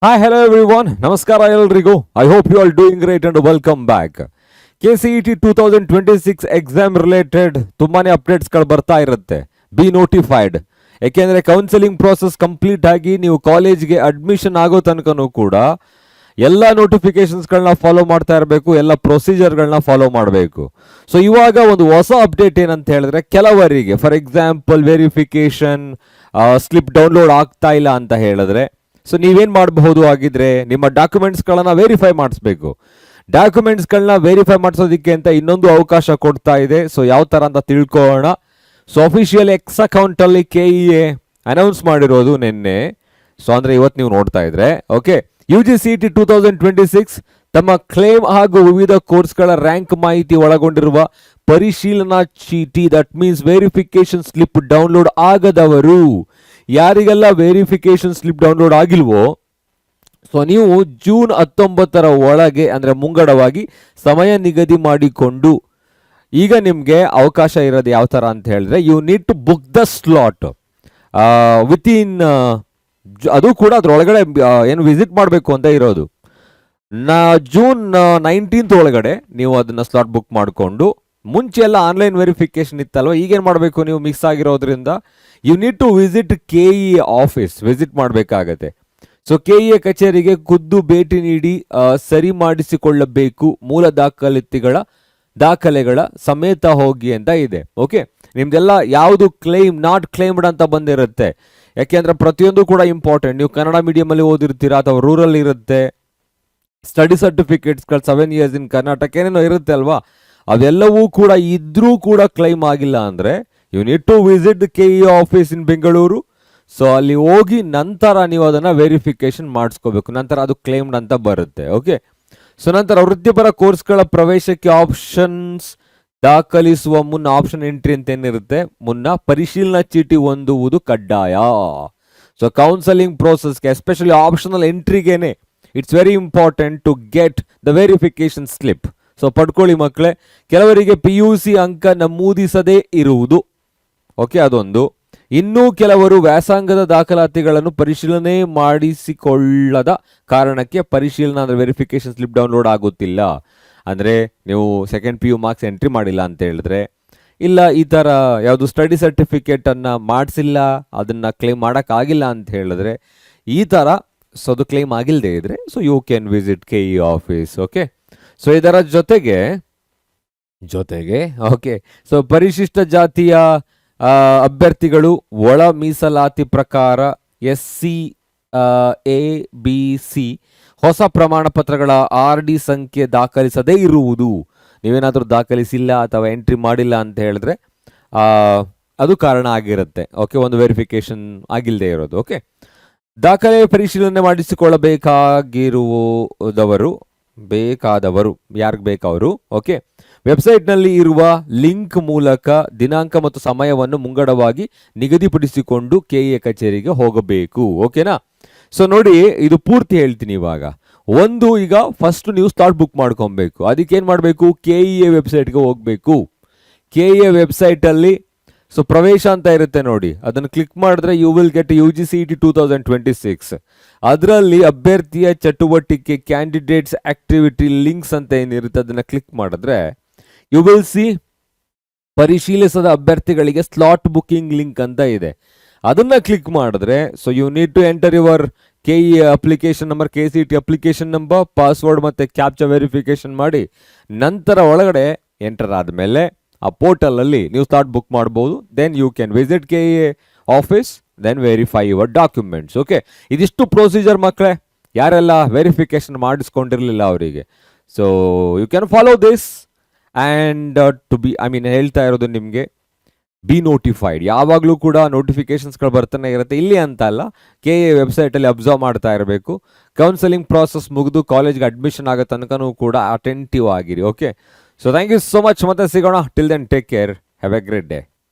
Hi, hello everyone. Namaskara ಎಲ್ರಿಗೂ. I hope you all doing great and welcome back. KCET 2026 exam related ತುಂಬಾನೇ ಅಪ್ಡೇಟ್ಸ್ಗಳು ಬರ್ತಾ ಇರುತ್ತೆ. B notified. ಯಾಕೆಂದರೆ counselling process complete ಆಗಿ ನೀವು ಕಾಲೇಜ್ಗೆ ಅಡ್ಮಿಷನ್ ಆಗೋ ತನಕನೂ ಕೂಡ ಎಲ್ಲ ನೋಟಿಫಿಕೇಶನ್ಸ್ಗಳನ್ನ ಫಾಲೋ ಮಾಡ್ತಾ ಇರಬೇಕು, ಎಲ್ಲ ಪ್ರೊಸೀಜರ್ಗಳನ್ನ ಫಾಲೋ ಮಾಡಬೇಕು. ಸೊ ಇವಾಗ ಒಂದು ಹೊಸ ಅಪ್ಡೇಟ್ ಏನಂತ ಹೇಳಿದ್ರೆ, ಕೆಲವರಿಗೆ for example verification slip download ಆಗ್ತಾ ಇಲ್ಲ ಅಂತ ಹೇಳಿದ್ರೆ, ಸೊ ನೀವೇನು ಮಾಡಬಹುದು ಆಗಿದ್ರೆ ನಿಮ್ಮ ಡಾಕ್ಯುಮೆಂಟ್ಸ್ಗಳನ್ನ ವೆರಿಫೈ ಮಾಡಿಸ್ಬೇಕು. ಡಾಕ್ಯುಮೆಂಟ್ಸ್ಗಳನ್ನ ವೆರಿಫೈ ಮಾಡಿಸೋದಕ್ಕೆ ಅಂತ ಇನ್ನೊಂದು ಅವಕಾಶ ಕೊಡ್ತಾ ಇದೆ. ಸೊ ಯಾವ ಥರ ಅಂತ ತಿಳ್ಕೊಳ್ಳೋಣ. ಸೊ ಅಫಿಷಿಯಲ್ ಎಕ್ಸ್ ಅಕೌಂಟಲ್ಲಿ KEA ಅನೌನ್ಸ್ ಮಾಡಿರೋದು ನಿನ್ನೆ. ಸೊ ಅಂದರೆ ಇವತ್ತು ನೀವು ನೋಡ್ತಾ ಇದ್ರೆ ಓಕೆ, UGCET 2026 ತಮ್ಮ ಕ್ಲೇಮ್ ಹಾಗೂ ವಿವಿಧ ಕೋರ್ಸ್ಗಳ ರ್ಯಾಂಕ್ ಮಾಹಿತಿ ಒಳಗೊಂಡಿರುವ ಪರಿಶೀಲನಾ ಚೀಟಿ, that means verification slip download ಆಗದವರು, ಯಾರಿಗೆಲ್ಲ ವೆರಿಫಿಕೇಶನ್ ಸ್ಲಿಪ್ ಡೌನ್ಲೋಡ್ ಆಗಿಲ್ವೋ, ಸೊ ನೀವು ಜೂನ್ 19 ಒಳಗೆ ಅಂದರೆ ಮುಂಗಡವಾಗಿ ಸಮಯ ನಿಗದಿ ಮಾಡಿಕೊಂಡು, ಈಗ ನಿಮಗೆ ಅವಕಾಶ ಇರೋದು ಯಾವ ಥರ ಅಂತ ಹೇಳಿದ್ರೆ, you need to book the slot within, ಅದು ಕೂಡ ಅದರೊಳಗಡೆ ಏನು ವಿಸಿಟ್ ಮಾಡಬೇಕು ಅಂತ ಇರೋದು. ಜೂನ್ 19 ಒಳಗಡೆ ನೀವು ಅದನ್ನು ಸ್ಲಾಟ್ ಬುಕ್ ಮಾಡಿಕೊಂಡು, ಮುಂಚೆ ಎಲ್ಲ ಆನ್ಲೈನ್ ವೆರಿಫಿಕೇಶನ್ ಇತ್ತಲ್ವ, ಈಗೇನು ಮಾಡಬೇಕು, ನೀವು ಮಿಕ್ಸ್ ಆಗಿರೋದ್ರಿಂದ you need to visit KEA office, visit ಮಾಡಬೇಕಾಗತ್ತೆ. ಸೊ KEA ಕಚೇರಿಗೆ ಖುದ್ದು ಭೇಟಿ ನೀಡಿ ಸರಿ ಮಾಡಿಸಿಕೊಳ್ಳಬೇಕು, ಮೂಲ ದಾಖಲೆಗಳ ಸಮೇತ ಹೋಗಿ ಅಂತ ಇದೆ. ಓಕೆ, ನಿಮ್ದೆಲ್ಲ ಯಾವುದು ಕ್ಲೈಮ್ ನಾಟ್ ಕ್ಲೈಮ್ಡ್ ಅಂತ ಬಂದಿರುತ್ತೆ. ಯಾಕೆಂದ್ರೆ ಪ್ರತಿಯೊಂದು ಕೂಡ ಇಂಪಾರ್ಟೆಂಟ್. ನೀವು ಕನ್ನಡ ಮೀಡಿಯಮಲ್ಲಿ ಓದಿರ್ತೀರಾ ಅಥವಾ ರೂರಲ್ ಇರುತ್ತೆ, ಸ್ಟಡಿ ಸರ್ಟಿಫಿಕೇಟ್ಸ್ಗಳು 7 years ಇನ್ ಕರ್ನಾಟಕ ಏನೇನೋ ಇರುತ್ತೆ ಅಲ್ವಾ, ಅವೆಲ್ಲವೂ ಕೂಡ ಇದ್ರೂ ಕೂಡ ಕ್ಲೈಮ್ ಆಗಿಲ್ಲ ಅಂದರೆ you need to visit KEA office in Bengaluru. So ಅಲ್ಲಿ ಹೋಗಿ ನಂತರ ನೀವು ಅದನ್ನು ವೆರಿಫಿಕೇಶನ್ ಮಾಡಿಸ್ಕೋಬೇಕು, ನಂತರ ಅದು ಕ್ಲೈಮ್ಡ್ ಅಂತ ಬರುತ್ತೆ. ಓಕೆ, ಸೊ ನಂತರ ವೃತ್ತಿಪರ ಕೋರ್ಸ್ಗಳ ಪ್ರವೇಶಕ್ಕೆ ಆಪ್ಷನ್ಸ್ ದಾಖಲಿಸುವ ಮುನ್ನ, ಆಪ್ಷನ್ ಎಂಟ್ರಿ ಅಂತ ಏನಿರುತ್ತೆ ಮುನ್ನ, ಪರಿಶೀಲನಾ ಚೀಟಿ ಹೊಂದುವುದು ಕಡ್ಡಾಯ. ಸೊ ಕೌನ್ಸಲಿಂಗ್ ಪ್ರೋಸೆಸ್ಗೆ ಎಸ್ಪೆಷಲಿ ಆಪ್ಷನಲ್ ಎಂಟ್ರಿಗೇನೆ it's very important to get the verification slip. So ಪಡ್ಕೊಳ್ಳಿ ಮಕ್ಕಳೇ. ಕೆಲವರಿಗೆ PUC ಅಂಕ ನಮೂದಿಸದೇ ಇರುವುದು, ಓಕೆ, ಅದೊಂದು. ಇನ್ನೂ ಕೆಲವರು ವ್ಯಾಸಂಗದ ದಾಖಲಾತಿಗಳನ್ನು ಪರಿಶೀಲನೆ ಮಾಡಿಸಿಕೊಳ್ಳದ ಕಾರಣಕ್ಕೆ ಪರಿಶೀಲನಾ ಅಂದರೆ ವೆರಿಫಿಕೇಶನ್ ಸ್ಲಿಪ್ ಡೌನ್ಲೋಡ್ ಆಗುತ್ತಿಲ್ಲ. ಅಂದರೆ ನೀವು ಸೆಕೆಂಡ್ PU ಮಾರ್ಕ್ಸ್ ಎಂಟ್ರಿ ಮಾಡಿಲ್ಲ ಅಂತ ಹೇಳಿದ್ರೆ, ಇಲ್ಲ ಈ ಥರ ಯಾವುದು ಸ್ಟಡಿ ಸರ್ಟಿಫಿಕೇಟನ್ನು ಮಾಡಿಸಿಲ್ಲ, ಅದನ್ನು ಕ್ಲೇಮ್ ಮಾಡೋಕ್ಕಾಗಿಲ್ಲ ಅಂತ ಹೇಳಿದ್ರೆ, ಈ ಥರ ಸೊ ಅದು ಕ್ಲೇಮ್ ಆಗಿಲ್ಲದೆ ಇದ್ರೆ, so you can visit KEA office. Okay, so ಇದರ ಜೊತೆಗೆ ಓಕೆ, ಸೊ ಪರಿಶಿಷ್ಟ ಜಾತಿಯ ಅಭ್ಯರ್ಥಿಗಳು ಒಳ ಮೀಸಲಾತಿ ಪ್ರಕಾರ SC ABC ಹೊಸ ಪ್ರಮಾಣ ಪತ್ರಗಳ RD ಸಂಖ್ಯೆ ದಾಖಲಿಸದೇ ಇರುವುದು. ನೀವೇನಾದರೂ ದಾಖಲಿಸಿಲ್ಲ ಅಥವಾ ಎಂಟ್ರಿ ಮಾಡಿಲ್ಲ ಅಂತ ಹೇಳಿದ್ರೆ ಅದು ಕಾರಣ ಆಗಿರುತ್ತೆ. ಓಕೆ, ಒಂದು ವೆರಿಫಿಕೇಶನ್ ಆಗಿಲ್ಲದೆ ಇರೋದು. ಓಕೆ, ದಾಖಲೆ ಪರಿಶೀಲನೆ ಬೇಕಾದವರು ಯಾರಿಗೆ ಬೇಕವರು, ಓಕೆ, ವೆಬ್ಸೈಟ್ನಲ್ಲಿ ಇರುವ ಲಿಂಕ್ ಮೂಲಕ ದಿನಾಂಕ ಮತ್ತು ಸಮಯವನ್ನು ಮುಂಗಡವಾಗಿ ನಿಗದಿಪಡಿಸಿಕೊಂಡು KEA ಕಚೇರಿಗೆ ಹೋಗಬೇಕು. ಓಕೆನಾ? ಸೊ ನೋಡಿ, ಇದು ಪೂರ್ತಿ ಹೇಳ್ತೀನಿ ಇವಾಗ. ಒಂದು, ಈಗ ಫಸ್ಟ್ ನೀವು ಸ್ಲಾಟ್ ಬುಕ್ ಮಾಡ್ಕೊಬೇಕು. ಅದಕ್ಕೇನು ಮಾಡಬೇಕು, KEA ವೆಬ್ಸೈಟ್ಗೆ ಹೋಗಬೇಕು. KEA ವೆಬ್ಸೈಟಲ್ಲಿ ಸೊ ಪ್ರವೇಶ ಅಂತ ಇರುತ್ತೆ ನೋಡಿ, ಅದನ್ನು ಕ್ಲಿಕ್ ಮಾಡಿದ್ರೆ ಯು ವಿಲ್ ಗೆಟ್ UGCET 2026. ಅದರಲ್ಲಿ ಅಭ್ಯರ್ಥಿಯ ಚಟುವಟಿಕೆ, ಕ್ಯಾಂಡಿಡೇಟ್ಸ್ ಆಕ್ಟಿವಿಟಿ ಲಿಂಕ್ಸ್ ಅಂತ ಏನಿರುತ್ತೆ ಅದನ್ನು ಕ್ಲಿಕ್ ಮಾಡಿದ್ರೆ ಯು ವಿಲ್ ಸಿ ಪರಿಶೀಲಿಸದ ಅಭ್ಯರ್ಥಿಗಳಿಗೆ ಸ್ಲಾಟ್ ಬುಕಿಂಗ್ ಲಿಂಕ್ ಅಂತ ಇದೆ. ಅದನ್ನು ಕ್ಲಿಕ್ ಮಾಡಿದ್ರೆ so you need to enter your KEA application number, KCET application number, password ಮತ್ತು ಕ್ಯಾಪ್ಚಾ ವೆರಿಫಿಕೇಶನ್ ಮಾಡಿ ನಂತರ ಒಳಗಡೆ ಎಂಟರ್ ಆದಮೇಲೆ ಆ ಪೋರ್ಟಲಲ್ಲಿ ನೀವು ಸ್ಲಾಟ್ ಬುಕ್ ಮಾಡ್ಬೋದು. Then you can visit KEA office, then verify your documents. Okay, ಇದಿಷ್ಟು ಪ್ರೊಸೀಜರ್ ಮಕ್ಕಳೇ. ಯಾರೆಲ್ಲ ವೆರಿಫಿಕೇಶನ್ ಮಾಡಿಸ್ಕೊಂಡಿರಲಿಲ್ಲ ಅವರಿಗೆ, so you can follow this and to be ಹೇಳ್ತಾ ಇರೋದು ನಿಮಗೆ, ಬಿ ನೋಟಿಫೈಡ್. ಯಾವಾಗಲೂ ಕೂಡ ನೋಟಿಫಿಕೇಶನ್ಸ್ಗಳು ಬರ್ತಾನೆ ಇರುತ್ತೆ. ಇಲ್ಲಿ ಅಂತ ಅಲ್ಲ, KEA ವೆಬ್ಸೈಟಲ್ಲಿ ಅಬ್ಸರ್ವ್ ಮಾಡ್ತಾ ಇರಬೇಕು. ಕೌನ್ಸಲಿಂಗ್ ಪ್ರಾಸೆಸ್ ಮುಗಿದು ಕಾಲೇಜ್ಗೆ ಅಡ್ಮಿಷನ್ ಆಗೋ ತನಕನೂ ಕೂಡ ಅಟೆಂಟಿವ್ ಆಗಿರಿ. Okay, so thank you so much. ಮತ್ತೆ ಸಿಗೋಣ. Till then take care, have a great day.